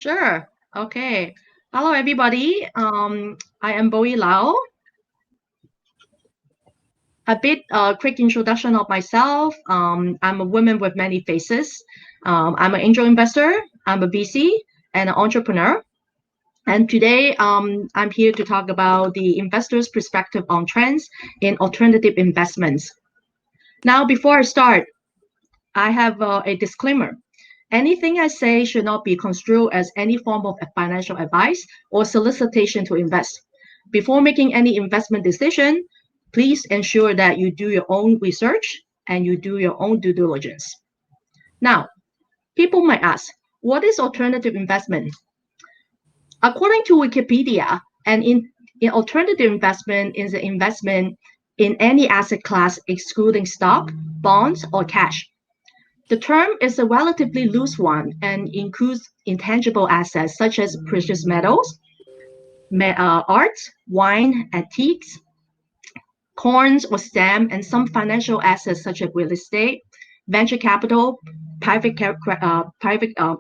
Sure. Okay. Hello, everybody. I am Bowie Lau. A bit quick introduction of myself. I'm a woman with many faces. I'm an angel investor. I'm a VC and an entrepreneur. And today, I'm here to talk about the investor's perspective on trends in alternative investments. Now, before I start, I have a disclaimer. Anything I say should not be construed as any form of financial advice or solicitation to invest. Before making any investment decision, please ensure that you do your own research and you do your own due diligence. Now, people might ask, what is alternative investment? According to Wikipedia, in alternative investment is an investment in any asset class excluding stock, bonds, or cash. The term is a relatively loose one and includes intangible assets such as precious metals, art, wine, antiques, coins or stamp, and some financial assets such as real estate, venture capital, private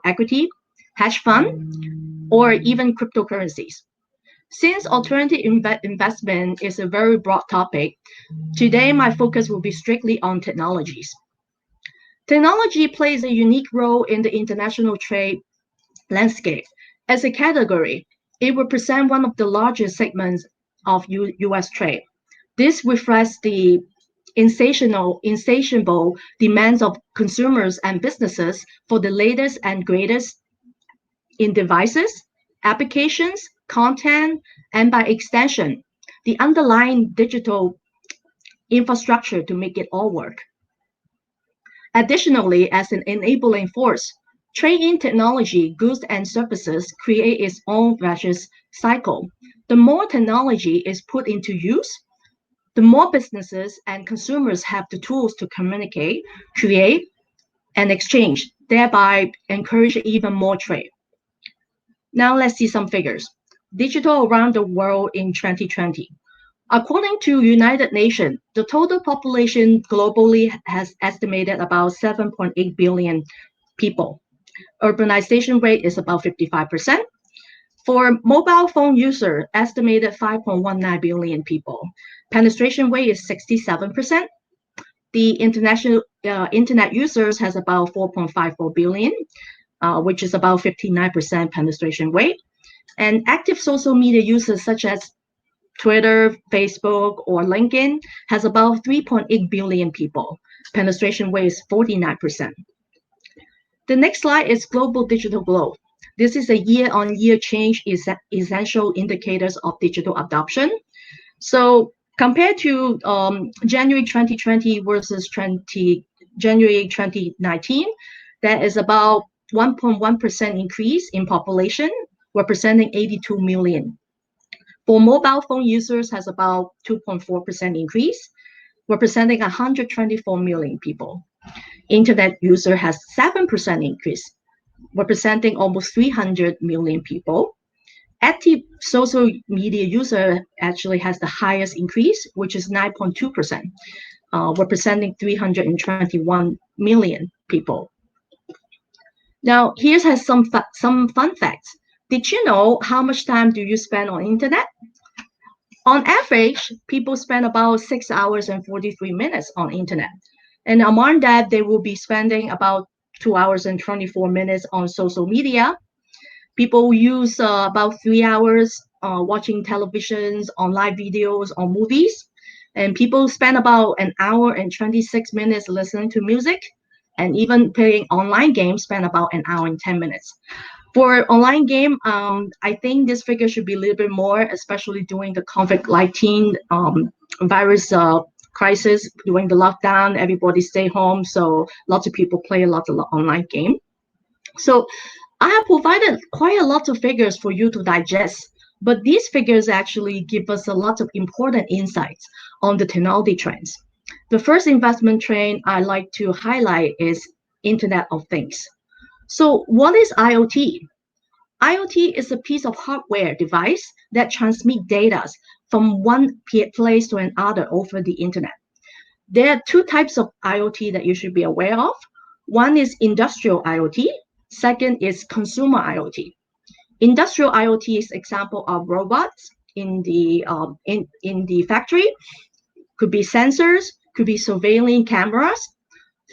equity, hedge fund, or even cryptocurrencies. Since alternative investment is a very broad topic, today my focus will be strictly on technologies. Technology plays a unique role in the international trade landscape. As a category, it represents one of the largest segments of US trade. This reflects the insatiable demands of consumers and businesses for the latest and greatest in devices, applications, content, and by extension, the underlying digital infrastructure to make it all work. Additionally, as an enabling force, trade in technology, goods, and services create its own virtuous cycle. The more technology is put into use, the more businesses and consumers have the tools to communicate, create, and exchange, thereby encourage even more trade. Now let's see some figures. Digital around the world in 2020. According to United Nations, the total population globally has estimated about 7.8 billion people. Urbanization rate is about 55%. For mobile phone user, estimated 5.19 billion people. Penetration rate is 67%. The international internet users has about 4.54 billion, which is about 59% penetration rate. And active social media users such as Twitter, Facebook, or LinkedIn has about 3.8 billion people. Penetration rate is 49%. The next slide is global digital growth. This is a year-on-year change is essential indicators of digital adoption. So compared to January 2020 versus January 2019, there is about 1.1% increase in population, representing 82 million. For mobile phone users has about 2.4% increase, representing 124 million people. Internet user has 7% increase, representing almost 300 million people. Active social media user actually has the highest increase, which is 9.2%, representing 321 million people. Now, here's has some fun facts. Did you know how much time do you spend on internet? On average, people spend about 6 hours and 43 minutes on internet. And among that, they will be spending about 2 hours and 24 minutes on social media. People use about 3 hours watching televisions, online videos, or movies. And people spend about an hour and 26 minutes listening to music. And even playing online games spend about an hour and 10 minutes. For online game, I think this figure should be a little bit more, especially during the COVID-19 virus crisis. During the lockdown, everybody stay home, so lots of people play a lot of online game. So I have provided quite a lot of figures for you to digest, but these figures actually give us a lot of important insights on the technology trends. The first investment trend I like to highlight is Internet of Things. So what is IoT? IoT is a piece of hardware device that transmits data from one place to another over the internet. There are two types of IoT that you should be aware of. One is industrial IoT. Second is consumer IoT. Industrial IoT's example of robots in the factory, could be sensors, could be surveilling cameras.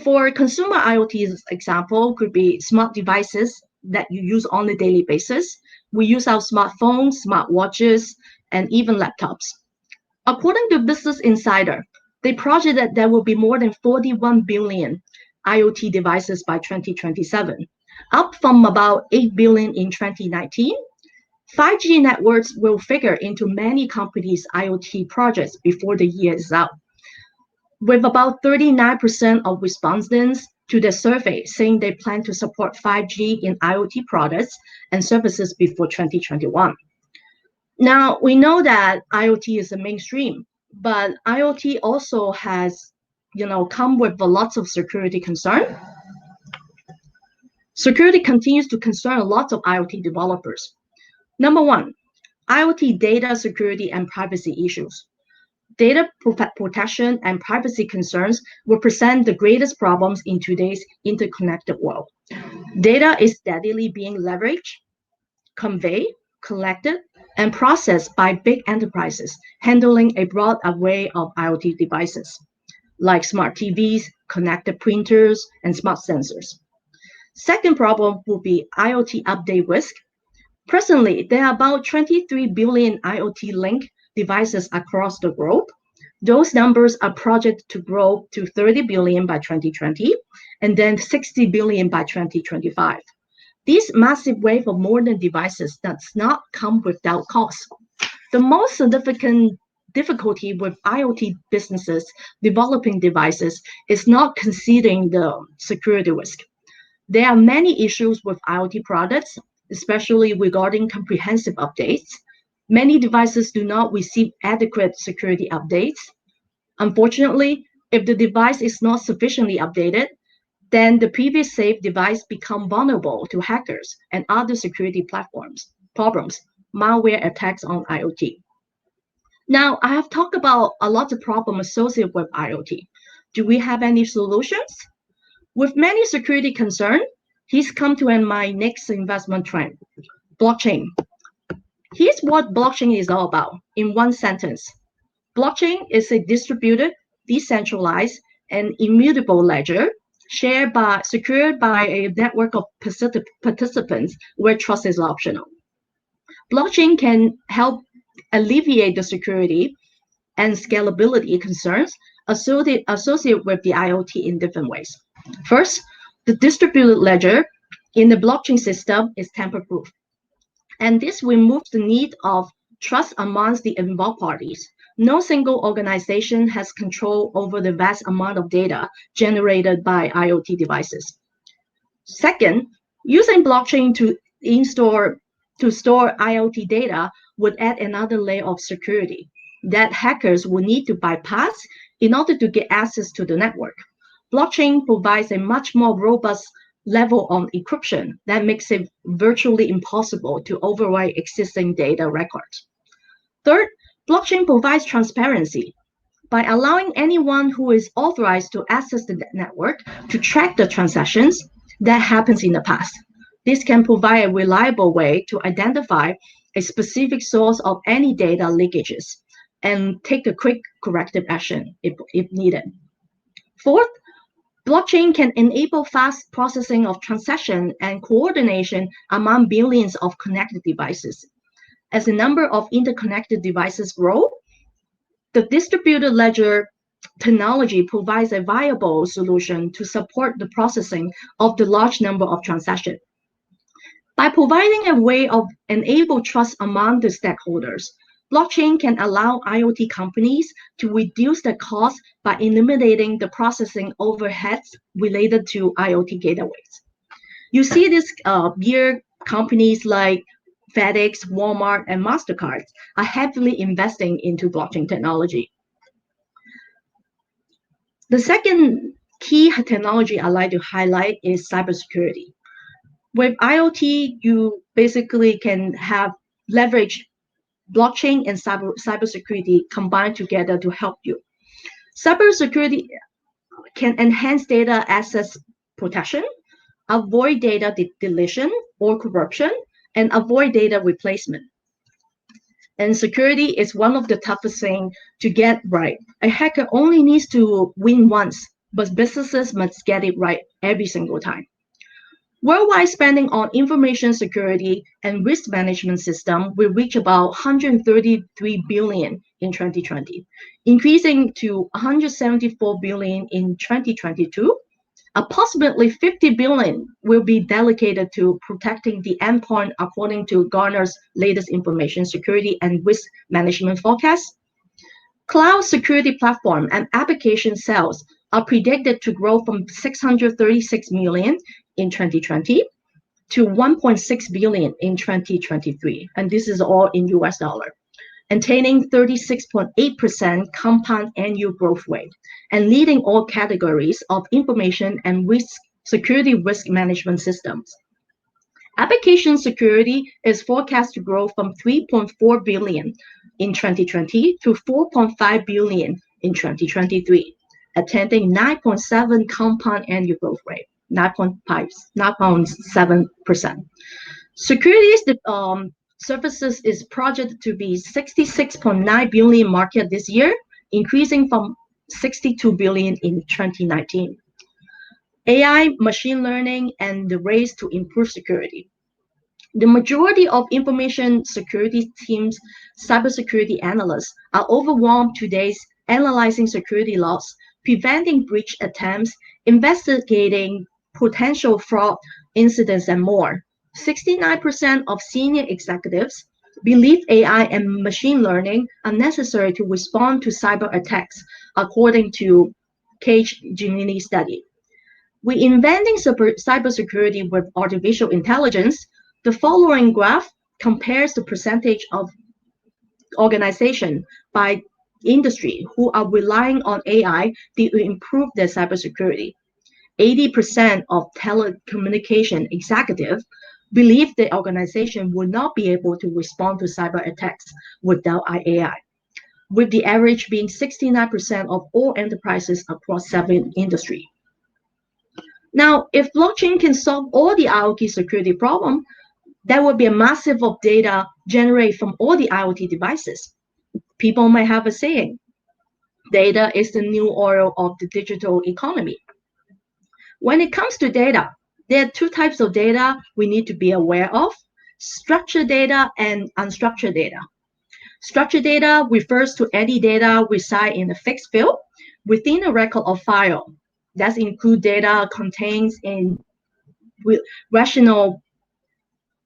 For consumer IoT's example, could be smart devices that you use on a daily basis. We use our smartphones, smartwatches, and even laptops. According to Business Insider, they project that there will be more than 41 billion IoT devices by 2027, up from about 8 billion in 2019. 5G networks will figure into many companies' IoT projects before the year is out, with about 39% of respondents to the survey saying they plan to support 5G in IoT products and services before 2021. Now, we know that IoT is a mainstream, but IoT also has, come with lots of security concern. Security continues to concern a lot of IoT developers. Number one, IoT data security and privacy issues. Data protection and privacy concerns will present the greatest problems in today's interconnected world. Data is steadily being leveraged, conveyed, collected, and processed by big enterprises handling a broad array of IoT devices, like smart TVs, connected printers, and smart sensors. Second problem will be IoT update risk. Presently, there are about 23 billion IoT link devices across the globe. Those numbers are projected to grow to 30 billion by 2020 and then 60 billion by 2025. This massive wave of modern devices does not come without cost. The most significant difficulty with IoT businesses developing devices is not considering the security risk. There are many issues with IoT products, especially regarding comprehensive updates. Many devices do not receive adequate security updates. Unfortunately, if the device is not sufficiently updated, then the previous safe device becomes vulnerable to hackers and other security problems, malware attacks on IoT. Now, I have talked about a lot of problems associated with IoT. Do we have any solutions? With many security concerns, he's come to my next investment trend, blockchain. Here's what blockchain is all about in one sentence. Blockchain is a distributed, decentralized, and immutable ledger secured by a network of participants where trust is optional. Blockchain can help alleviate the security and scalability concerns associated with the IoT in different ways. First, the distributed ledger in the blockchain system is tamper-proof, and this removes the need of trust amongst the involved parties. No single organization has control over the vast amount of data generated by IoT devices. Second, using blockchain to store IoT data would add another layer of security that hackers would need to bypass in order to get access to the network. Blockchain provides a much more robust level of encryption that makes it virtually impossible to overwrite existing data records. Third, blockchain provides transparency. By allowing anyone who is authorized to access the network to track the transactions that happens in the past. This can provide a reliable way to identify a specific source of any data leakages and take a quick corrective action if needed. Fourth, blockchain can enable fast processing of transaction and coordination among billions of connected devices. As the number of interconnected devices grow, the distributed ledger technology provides a viable solution to support the processing of the large number of transactions. By providing a way of enable trust among the stakeholders, blockchain can allow IoT companies to reduce the cost by eliminating the processing overheads related to IoT gateways. You see this here, companies like FedEx, Walmart, and MasterCard are heavily investing into blockchain technology. The second key technology I'd like to highlight is cybersecurity. With IoT, you basically can have leverage blockchain and cybersecurity combined together to help you. Cybersecurity can enhance data access protection, avoid data deletion or corruption, and avoid data replacement. And security is one of the toughest things to get right. A hacker only needs to win once, but businesses must get it right every single time. Worldwide spending on information security and risk management system will reach about 133 billion in 2020, increasing to 174 billion in 2022. Approximately 50 billion will be dedicated to protecting the endpoint according to Gartner's latest information security and risk management forecast. Cloud security platform and application sales are predicted to grow from 636 million in 2020 to 1.6 billion in 2023, and this is all in US dollar, attaining 36.8% compound annual growth rate and leading all categories of information and security risk management systems. Application security is forecast to grow from 3.4 billion in 2020 to 4.5 billion in 2023, attending 9.7 compound annual growth rate, 9.7%. Securities services is projected to be 66.9 billion market this year, increasing from 62 billion in 2019. AI, machine learning, and the race to improve security. The majority of information security teams, cybersecurity analysts, are overwhelmed today analyzing security logs, preventing breach attempts, investigating potential fraud incidents, and more. 69% of senior executives believe AI and machine learning are necessary to respond to cyber attacks, according to Capgemini study. We're inventing cybersecurity with artificial intelligence. The following graph compares the percentage of organizations by industry who are relying on AI to improve their cybersecurity. 80% of telecommunication executives believe the organization will not be able to respond to cyber attacks without AI, with the average being 69% of all enterprises across 7 industries. Now, if blockchain can solve all the IoT security problems, there will be a massive of data generated from all the IoT devices. People might have a saying, data is the new oil of the digital economy. When it comes to data, there are 2 types of data we need to be aware of: structured data and unstructured data. Structured data refers to any data reside in a fixed field within a record or file. That includes data contained in relational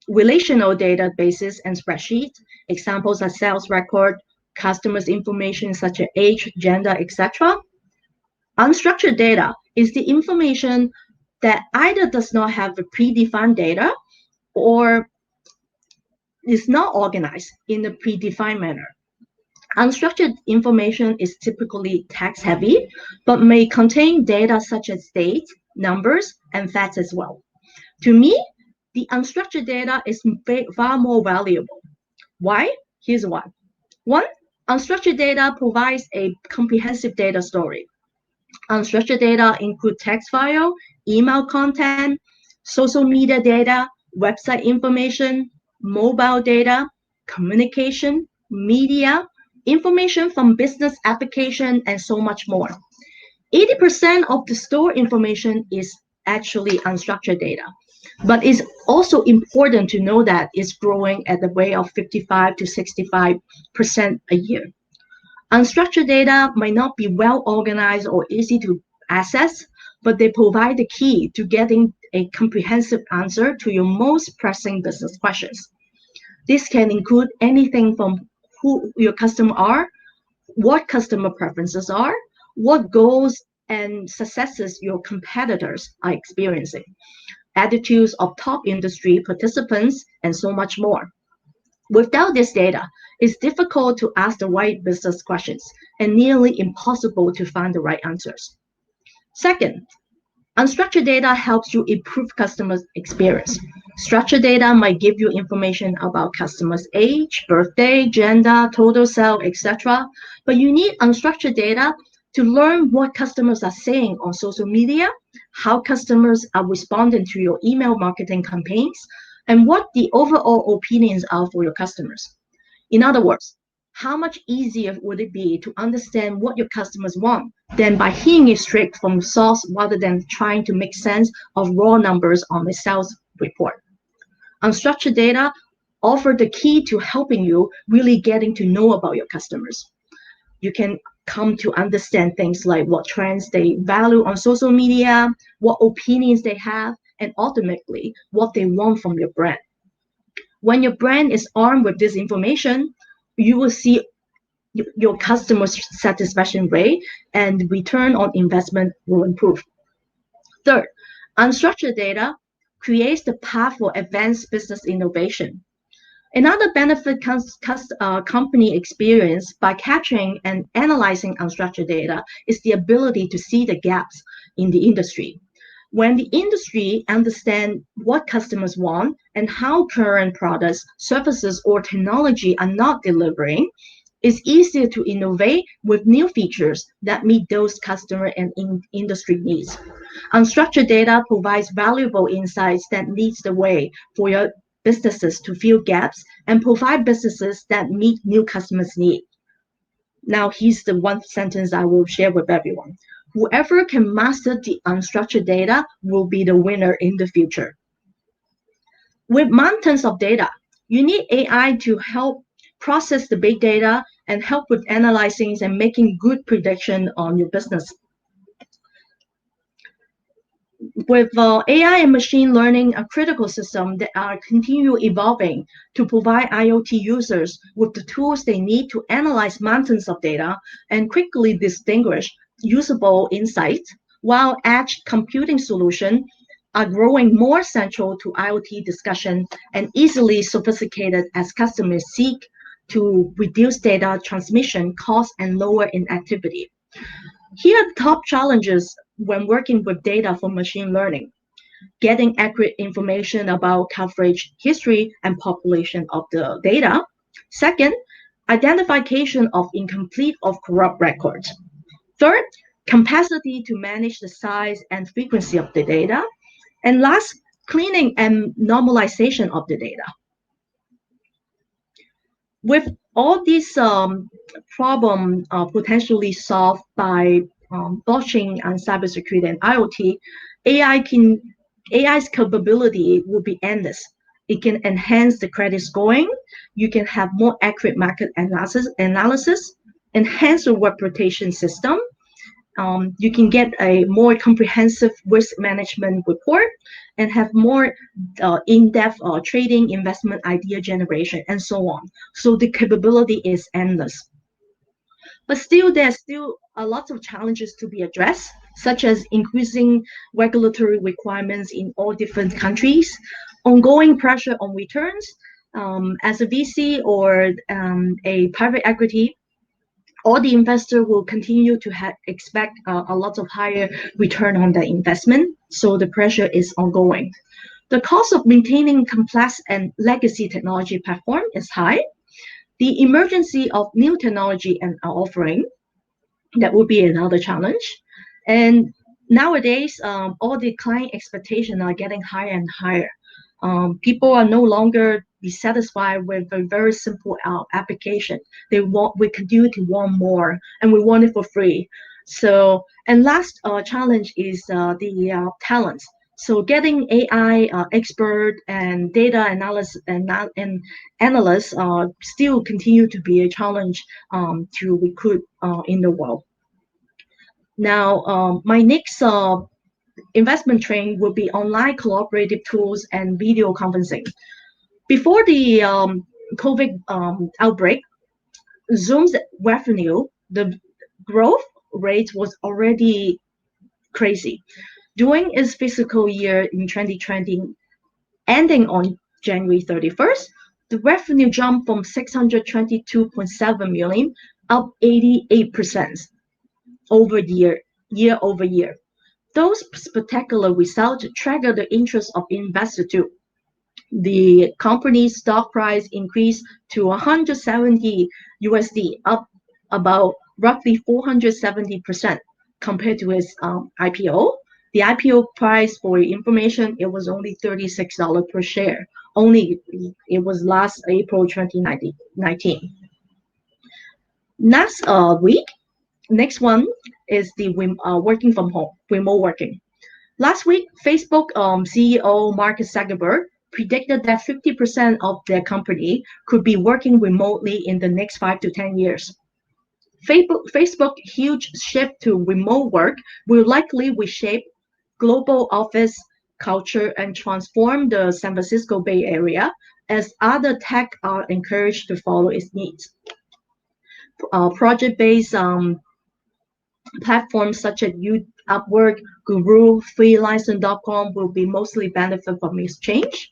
databases and spreadsheets. Examples are sales record, customers' information such as age, gender, etc. Unstructured data is the information that either does not have a predefined data or is not organized in a predefined manner. Unstructured information is typically text-heavy, but may contain data such as dates, numbers, and facts as well. To me, the unstructured data is far more valuable. Why? Here's why. 1, unstructured data provides a comprehensive data story. Unstructured data include text file, email content, social media data, website information, mobile data, communication, media, information from business application, and so much more. 80% of the stored information is actually unstructured data, but it's also important to know that it's growing at the rate of 55 to 65% a year. Unstructured data might not be well organized or easy to access, but they provide the key to getting a comprehensive answer to your most pressing business questions. This can include anything from who your customers are, what customer preferences are, what goals and successes your competitors are experiencing, attitudes of top industry participants, and so much more. Without this data, it's difficult to ask the right business questions and nearly impossible to find the right answers. Second, unstructured data helps you improve customer experience. Structured data might give you information about customers' age, birthday, gender, total sales, etc. But you need unstructured data to learn what customers are saying on social media, how customers are responding to your email marketing campaigns, and what the overall opinions are for your customers. In other words, how much easier would it be to understand what your customers want than by hearing it straight from the source rather than trying to make sense of raw numbers on a sales report? Unstructured data offer the key to helping you really getting to know about your customers. You can come to understand things like what trends they value on social media, what opinions they have, and ultimately what they want from your brand. When your brand is armed with this information, you will see your customer satisfaction rate and return on investment will improve. Third, unstructured data creates the path for advanced business innovation. Another benefit company experience by capturing and analyzing unstructured data is the ability to see the gaps in the industry. When the industry understands what customers want and how current products, services, or technology are not delivering, it's easier to innovate with new features that meet those customer and industry needs. Unstructured data provides valuable insights that leads the way for your businesses to fill gaps and provide businesses that meet new customers' needs. Now, here's the one sentence I will share with everyone. Whoever can master the unstructured data will be the winner in the future. With mountains of data, you need AI to help process the big data and help with analyzing and making good prediction on your business. With AI and machine learning, a critical system that are continue evolving to provide IoT users with the tools they need to analyze mountains of data and quickly distinguish usable insights, while edge computing solutions are growing more central to IoT discussion and easily sophisticated as customers seek to reduce data transmission costs and lower inactivity. Here are the top challenges when working with data for machine learning. Getting accurate information about coverage history and population of the data. Second, identification of incomplete or corrupt records. Third, capacity to manage the size and frequency of the data. And last, cleaning and normalization of the data. With all these problems potentially solved by blockchain and cybersecurity and IoT, AI's capability will be endless. It can enhance the credit scoring. You can have more accurate market analysis, enhance the reputation system. You can get a more comprehensive risk management report and have more in-depth trading, investment idea generation, and so on. So the capability is endless. But still, there's still a lot of challenges to be addressed, such as increasing regulatory requirements in all different countries, ongoing pressure on returns. As a VC or a private equity, all the investor will continue to expect a lot of higher return on the investment. So the pressure is ongoing. The cost of maintaining complex and legacy technology platform is high. The emergence of new technology and our offering, that would be another challenge. And nowadays, all the client expectations are getting higher and higher. People are no longer be satisfied with a very simple application. We continue to want more, and we want it for free. So, and last challenge is the talents. So getting AI expert and data analysis and analysts still continue to be a challenge to recruit in the world. Now, my next investment trend will be online collaborative tools and video conferencing. Before the COVID outbreak, Zoom's revenue, the growth rate was already crazy. During its fiscal year in 2020, ending on January 31st, the revenue jumped from 622.7 million, up 88% year over year. Those spectacular results triggered the interest of investors too. The company's stock price increased to 170 USD, up about roughly 470% compared to its IPO. The IPO price, for information, it was only $36 per share, only it was last April 2019. Next one is the working from home, remote working. Last week, Facebook CEO Mark Zuckerberg predicted that 50% of their company could be working remotely in the next 5 to 10 years. Facebook's huge shift to remote work will likely reshape global office culture and transform the San Francisco Bay Area as other tech are encouraged to follow its needs. Project-based platforms such as Upwork, Guru, Freelancer.com will be mostly benefit from this change.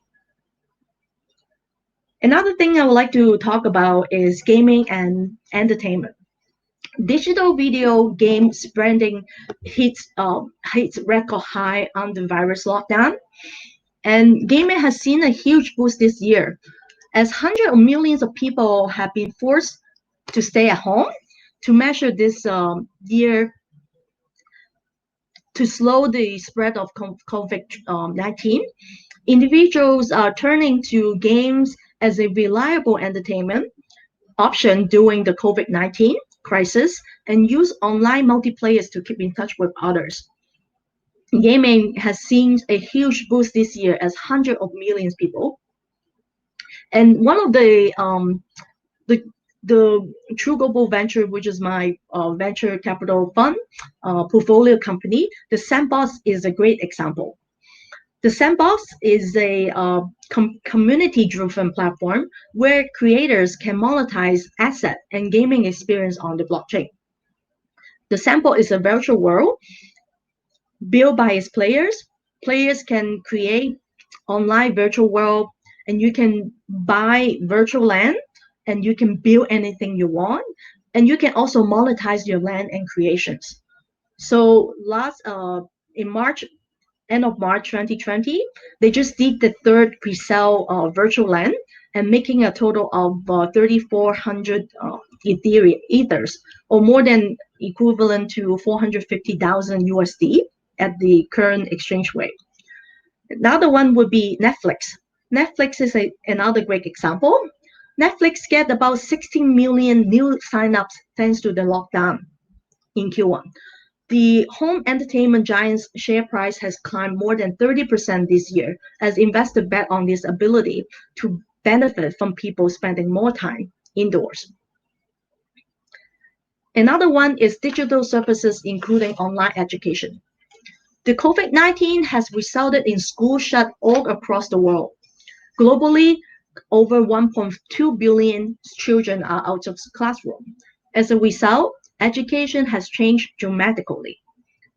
Another thing I would like to talk about is gaming and entertainment. Digital video game spending hits record high on the virus lockdown, and gaming has seen a huge boost this year, as hundreds of millions of people have been forced to stay at home. To measure this year to slow the spread of COVID-19, individuals are turning to games as a reliable entertainment option during the COVID-19 crisis and use online multiplayers to keep in touch with others. Gaming has seen a huge boost this year as hundreds of millions of people. And one of the True Global Venture, which is my venture capital fund portfolio company, the Sandbox is a great example. The Sandbox is a community-driven platform where creators can monetize asset and gaming experience on the blockchain. The Sandbox is a virtual world built by its players. Players can create online virtual world, and you can buy virtual land, and you can build anything you want, and you can also monetize your land and creations. So in end of March 2020, they just did the third pre-sale virtual land and making a total of 3,400 ethers, or more than equivalent to 450,000 USD at the current exchange rate. Another one would be Netflix. Netflix is another great example. Netflix get about 16 million new signups thanks to the lockdown in Q1. The home entertainment giant's share price has climbed more than 30% this year as investors bet on this ability to benefit from people spending more time indoors. Another one is digital services, including online education. The COVID-19 has resulted in schools shut all across the world. Globally, over 1.2 billion children are out of the classroom. As a result, education has changed dramatically,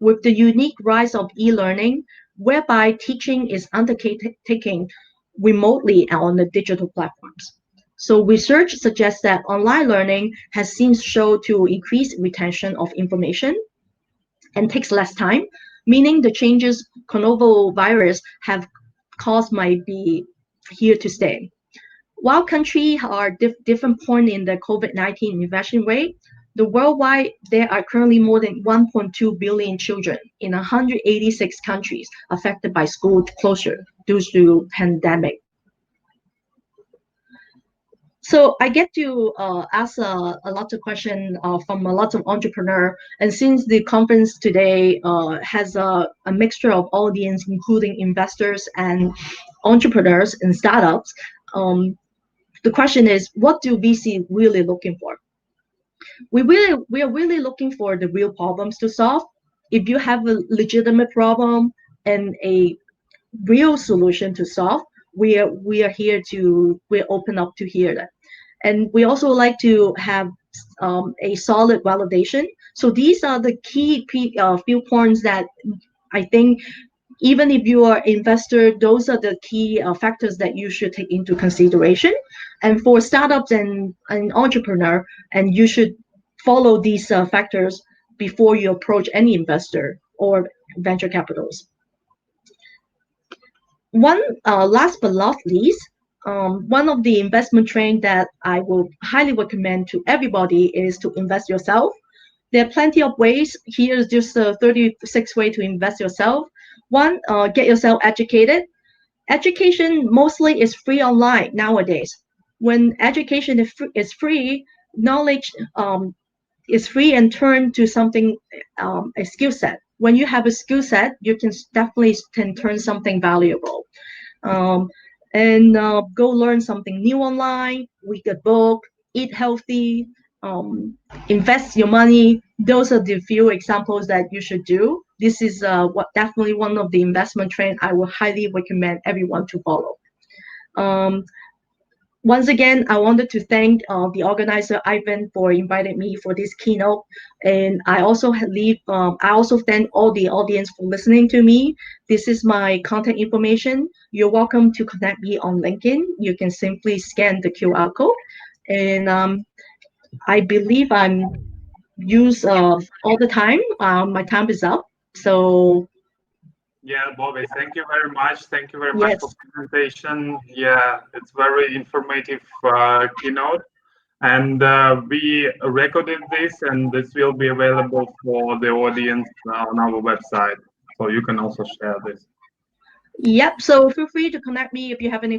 with the unique rise of e-learning, whereby teaching is undertaken remotely on the digital platforms. So research suggests that online learning has since shown to increase retention of information and takes less time, meaning the changes coronavirus have caused might be here to stay. While countries are different point in the COVID-19 infection rate, the worldwide there are currently more than 1.2 billion children in 186 countries affected by school closure due to pandemic. So I get to ask a lot of questions from a lot of entrepreneurs, and since the conference today has a mixture of audience, including investors and entrepreneurs and startups, the question is, what do VC really looking for? We are really looking for the real problems to solve. If you have a legitimate problem and a real solution to solve, we're open up to hear that. And we also like to have a solid validation. So these are the key few points that I think, even if you are investor, those are the key factors that you should take into consideration. And for startups and entrepreneur, and you should follow these factors before you approach any investor or venture capitals. One last but not least, one of the investment trend that I will highly recommend to everybody is to invest yourself. There are plenty of ways. Here's just 36 ways to invest yourself. One, get yourself educated. education mostly is free online nowadays. When education is free, knowledge is free and turn to something, a skill set. When you have a skill set, you can definitely can turn something valuable. Um, and go learn something new online, read a book, eat healthy, um, invest your money. Those are the few examples that you should do. This is what definitely one of the investment trend I would highly recommend everyone to follow. Um, Once again, I wanted to thank the organizer Ivan for inviting me for this keynote, and I also thank all the audience for listening to me. This is my contact information. You're welcome to connect me on LinkedIn. You can simply scan the QR code, and I believe I'm used all the time. My time is up, so Yeah, Bobby, thank you very much. Thank you very much for yes. presentation. Yeah, it's very informative keynote. And we recorded this, and this will be available for the audience on our website. So you can also share this. Yep. So feel free to connect me if you have any